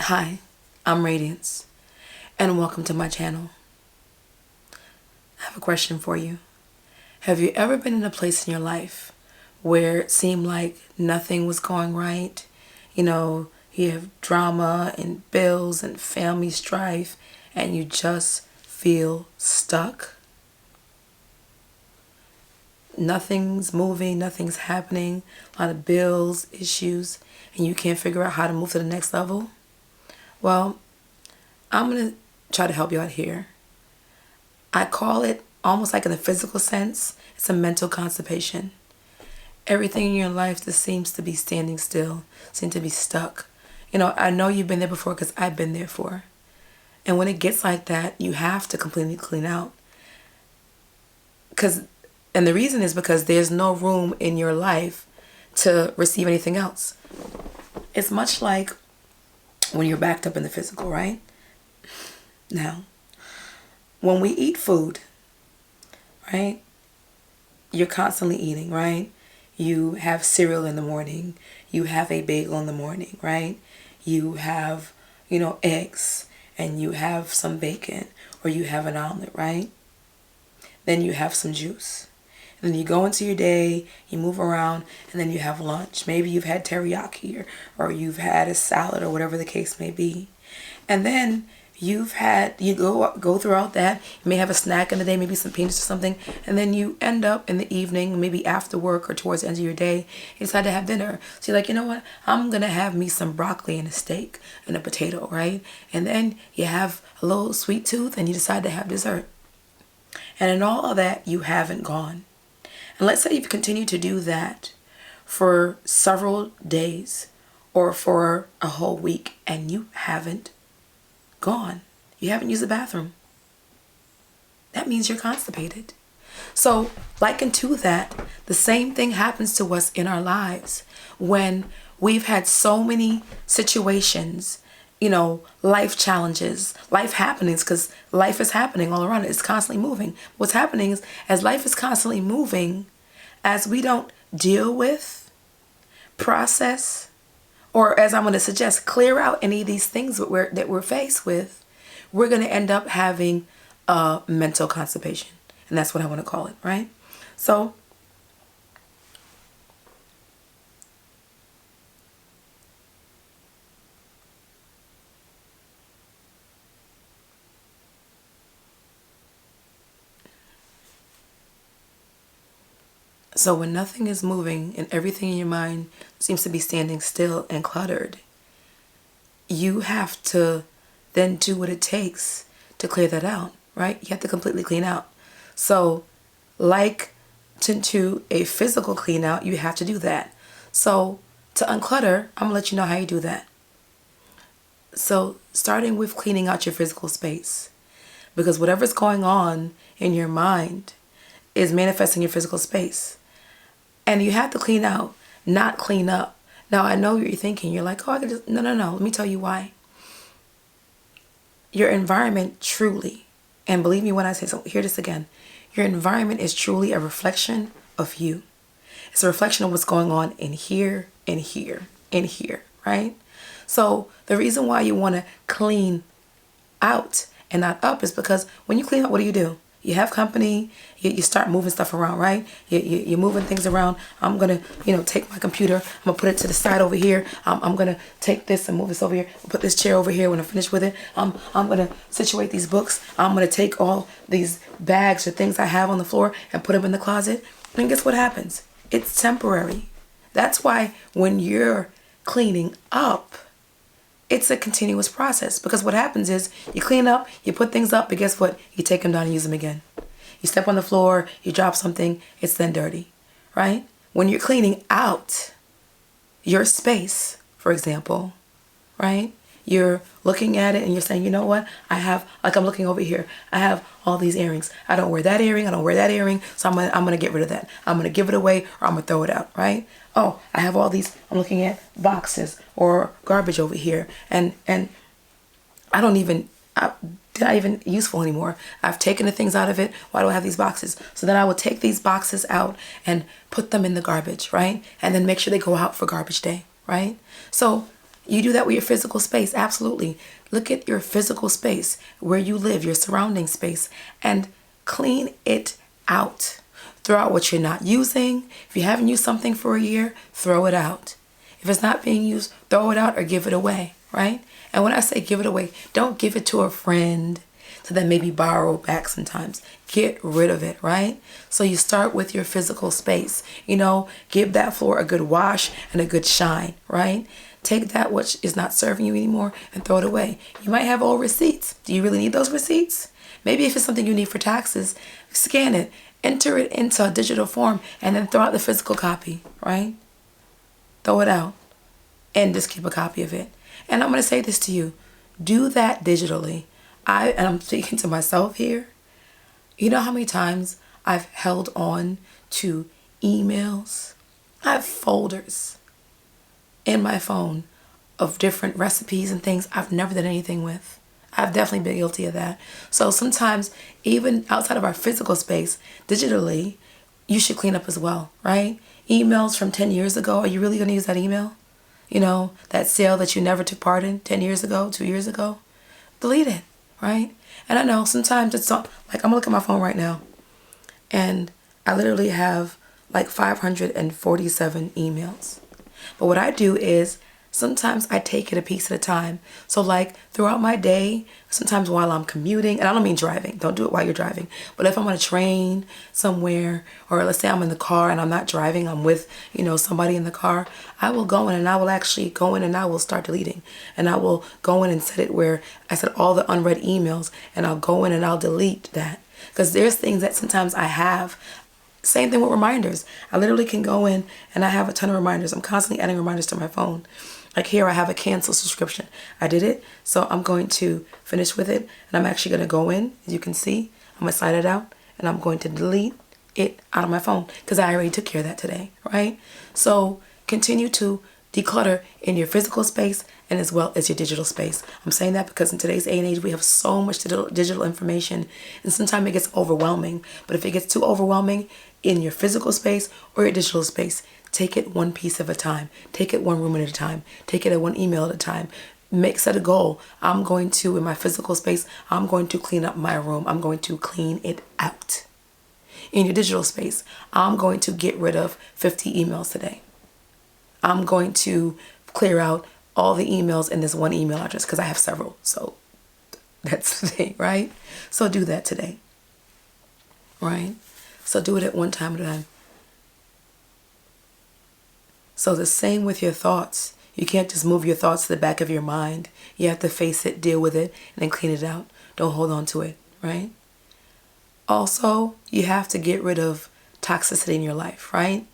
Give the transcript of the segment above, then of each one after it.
Hi, I'm Radiance, and welcome to my channel. I have a question for you. Have you ever been in a place in your life where it seemed like nothing was going right? You have drama and bills and family strife, and you just feel stuck? Nothing's moving, nothing's happening, a lot of bills, issues, and you can't figure out how to move to the next level? Well, I'm going to try to help you out here. I call it, almost like in a physical sense, it's a mental constipation. Everything in your life just seems to be standing still, seems to be stuck. I know you've been there before because I've been there before. And when it gets like that, you have to completely clean out. And the reason is because there's no room in your life to receive anything else. It's much like when you're backed up in the physical, right? Now, when we eat food, right? You're constantly eating, right? You have cereal in the morning. You have a bagel in the morning, right? You have, eggs, and you have some bacon, or you have an omelet, right? Then you have some juice. And then you go into your day, you move around, and then you have lunch. Maybe you've had teriyaki or you've had a salad or whatever the case may be. And then you go throughout that. You may have a snack in the day, maybe some peanuts or something. And then you end up in the evening, maybe after work or towards the end of your day, you decide to have dinner. So you're like, you know what? I'm going to have me some broccoli and a steak and a potato, right? And then you have a little sweet tooth and you decide to have dessert. And in all of that, you haven't gone. And let's say you've continued to do that for several days or for a whole week and you haven't gone. You haven't used the bathroom. That means you're constipated. So, likened to that, the same thing happens to us in our lives when we've had so many situations, life challenges, life happenings, because life is happening all around it. It's constantly moving. What's happening is, as life is constantly moving, as we don't deal with, process, or as I'm going to suggest, clear out any of these things that we're faced with, we're going to end up having a mental constipation. And that's what I want to call it, right? So when nothing is moving and everything in your mind seems to be standing still and cluttered, you have to then do what it takes to clear that out, right? You have to completely clean out. So like to a physical clean out, you have to do that. So to unclutter, I'm going to let you know how you do that. So starting with cleaning out your physical space, because whatever's going on in your mind is manifesting your physical space. And you have to clean out, not clean up. Now, I know what you're thinking. You're like, I could just... No. Let me tell you why. Your environment truly, and believe me when I say so, hear this again. Your environment is truly a reflection of you. It's a reflection of what's going on in here, in here, in here, right? So the reason why you want to clean out and not up is because when you clean up, what do? You have company, you start moving stuff around, right? You're moving things around. I'm going to, take my computer. I'm going to put it to the side over here. I'm going to take this and move this over here. Put this chair over here when I'm finished with it. I'm going to situate these books. I'm going to take all these bags or things I have on the floor and put them in the closet. And guess what happens? It's temporary. That's why when you're cleaning up, it's a continuous process, because what happens is you clean up, you put things up, but guess what? You take them down and use them again. You step on the floor, you drop something, it's then dirty, right? When you're cleaning out your space, for example, right? You're looking at it and you're saying, you know what? I'm looking over here. I have all these earrings. I don't wear that earring. I don't wear that earring. So I'm going to get rid of that. I'm going to give it away or I'm going to throw it out, right? Oh, I have all these, I'm looking at boxes or garbage over here. And I don't even, they're not even useful anymore. I've taken the things out of it. Why do I have these boxes? So then I will take these boxes out and put them in the garbage, right? And then make sure they go out for garbage day, right? So You do that with your physical space, absolutely. Look at your physical space, where you live, your surrounding space, and clean it out. Throw out what you're not using. If you haven't used something for a year, throw it out. If it's not being used, throw it out or give it away, right? And when I say give it away, don't give it to a friend to then maybe borrow back sometimes. Get rid of it, right? So you start with your physical space. Give that floor a good wash and a good shine, right? Take that which is not serving you anymore and throw it away. You might have old receipts. Do you really need those receipts? Maybe if it's something you need for taxes, scan it, enter it into a digital form, and then throw out the physical copy, right? Throw it out and just keep a copy of it. And I'm going to say this to you. Do that digitally. And I'm speaking to myself here. You know how many times I've held on to emails? I have folders in my phone of different recipes and things I've never done anything with. I've definitely been guilty of that. So sometimes, even outside of our physical space, digitally, you should clean up as well, right? Emails from 10 years ago, are you really going to use that email? That sale that you never took part in 10 years ago, 2 years ago? Delete it, right? And I know sometimes it's like, I'm going to look at my phone right now, and I literally have like 547 emails. But what I do is sometimes I take it a piece at a time. So like throughout my day, sometimes while I'm commuting, and I don't mean driving, don't do it while you're driving, but if I'm on a train somewhere, or let's say I'm in the car and I'm not driving, I'm with, somebody in the car, I will go in and I will actually go in and I will start deleting. And I will go in and set it where I set all the unread emails, and I'll go in and I'll delete that. Because there's things that sometimes I have. Same thing with reminders. I literally can go in and I have a ton of reminders. I'm constantly adding reminders to my phone. Like here I have a cancel subscription. I did it, so I'm going to finish with it, and I'm actually going to go in, as you can see, I'm going to slide it out, and I'm going to delete it out of my phone because I already took care of that today, right? So continue to declutter in your physical space and as well as your digital space. I'm saying that because in today's age and age, we have so much digital information, and sometimes it gets overwhelming. But if it gets too overwhelming in your physical space or your digital space, take it one piece at a time. Take it one room at a time. Take it at one email at a time. Set a goal. I'm going to, in my physical space, I'm going to clean up my room. I'm going to clean it out. In your digital space, I'm going to get rid of 50 emails today. I'm going to clear out all the emails in this one email address because I have several. So that's the thing, right? So do that today, right? So do it at one time at a time. So the same with your thoughts. You can't just move your thoughts to the back of your mind. You have to face it, deal with it, and then clean it out. Don't hold on to it, right? Also, you have to get rid of toxicity in your life, right?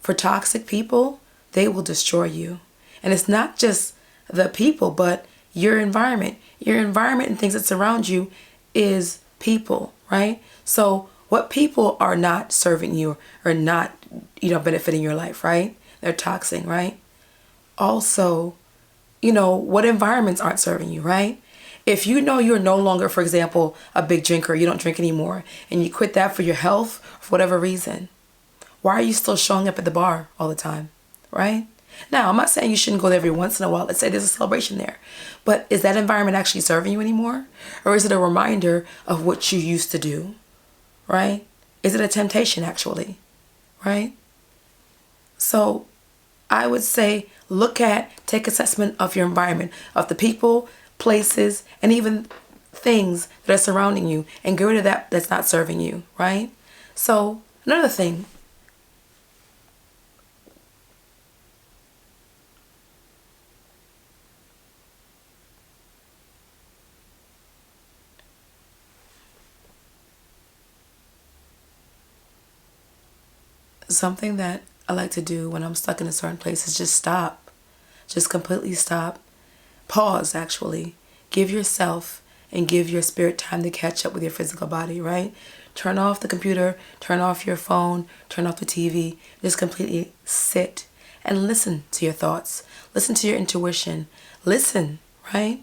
For toxic people, they will destroy you. And it's not just the people, but your environment. Your environment and things that surround you is people, right? So what people are not serving you or not, benefiting your life, right? They're toxic, right? Also, what environments aren't serving you, right? If you know you're no longer, for example, a big drinker, you don't drink anymore, and you quit that for your health, for whatever reason, why are you still showing up at the bar all the time, right? Now, I'm not saying you shouldn't go there every once in a while. Let's say there's a celebration there. But is that environment actually serving you anymore? Or is it a reminder of what you used to do, right? Is it a temptation, actually, right? So I would say take assessment of your environment, of the people, places, and even things that are surrounding you, and get rid of that's not serving you, right? So another thing. Something that I like to do when I'm stuck in a certain place is just stop. Just completely stop. Pause, actually. Give yourself and give your spirit time to catch up with your physical body, right? Turn off the computer, turn off your phone, turn off the TV. Just completely sit and listen to your thoughts. Listen to your intuition. Listen, right?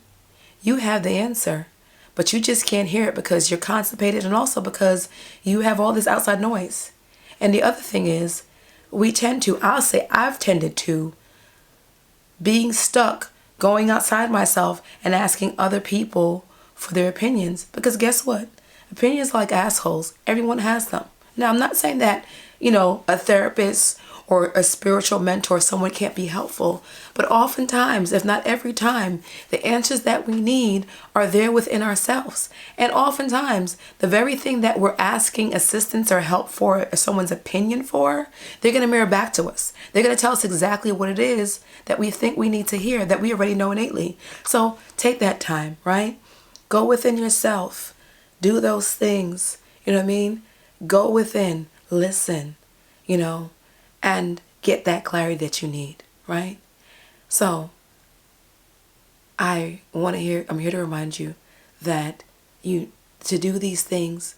You have the answer, but you just can't hear it because you're constipated and also because you have all this outside noise. And the other thing is, I've tended to being stuck going outside myself and asking other people for their opinions. Because guess what? Opinions are like assholes. Everyone has them. Now, I'm not saying that, a therapist or a spiritual mentor, someone can't be helpful. But oftentimes, if not every time, the answers that we need are there within ourselves. And oftentimes, the very thing that we're asking assistance or help for, or someone's opinion for, they're going to mirror back to us. They're going to tell us exactly what it is that we think we need to hear, that we already know innately. So take that time, right? Go within yourself. Do those things. You know what I mean? Go within. Listen. And get that clarity that you need, right? So I'm here to remind you that to do these things,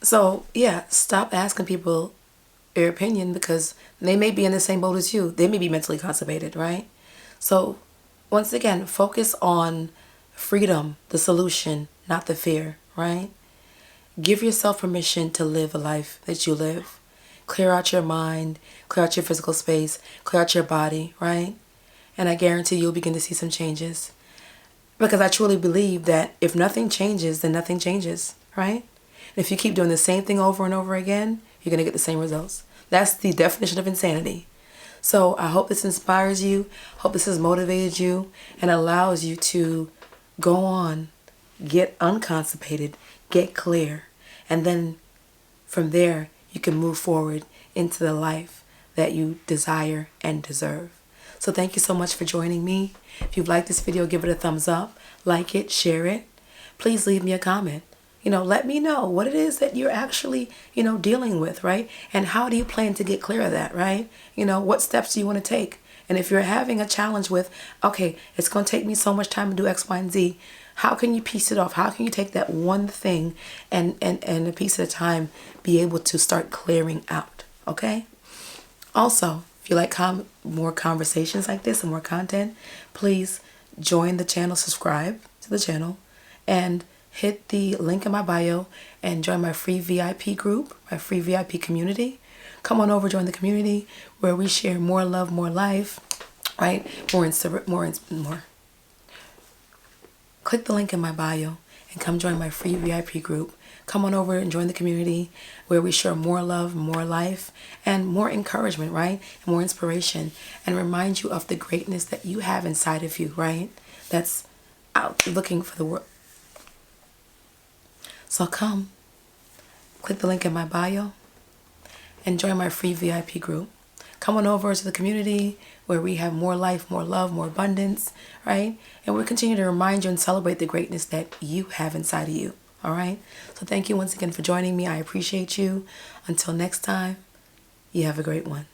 so yeah, stop asking people your opinion because they may be in the same boat as you. They may be mentally constipated, right? So once again, focus on freedom, the solution, not the fear, right? Give yourself permission to live a life that you live. Clear out your mind, clear out your physical space, clear out your body, right? And I guarantee you'll begin to see some changes. Because I truly believe that if nothing changes, then nothing changes, right? And if you keep doing the same thing over and over again, you're going to get the same results. That's the definition of insanity. So I hope this inspires you, hope this has motivated you, and allows you to go on, get unconstipated, get clear, and then from there you can move forward into the life that you desire and deserve. So thank you so much for joining me. If you've liked this video, give it a thumbs up, like it, share it. Please leave me a comment. Let me know what it is that you're actually, dealing with, right? And how do you plan to get clear of that, right? What steps do you want to take? And if you're having a challenge with, okay, it's going to take me so much time to do X, Y, and Z, how can you piece it off? How can you take that one thing and a piece at a time be able to start clearing out, okay? Also, if you like more conversations like this and more content, please join the channel, subscribe to the channel, and hit the link in my bio and join my free VIP group, my free VIP community. Come on over, join the community where we share more love, more life, right? More. Click the link in my bio and come join my free VIP group. Come on over and join the community where we share more love, more life, and more encouragement, right? And more inspiration, and remind you of the greatness that you have inside of you, right? That's out looking for the world. So come, click the link in my bio and join my free VIP group. Come on over to the community where we have more life, more love, more abundance, right? And we'll continue to remind you and celebrate the greatness that you have inside of you, all right? So thank you once again for joining me. I appreciate you. Until next time, you have a great one.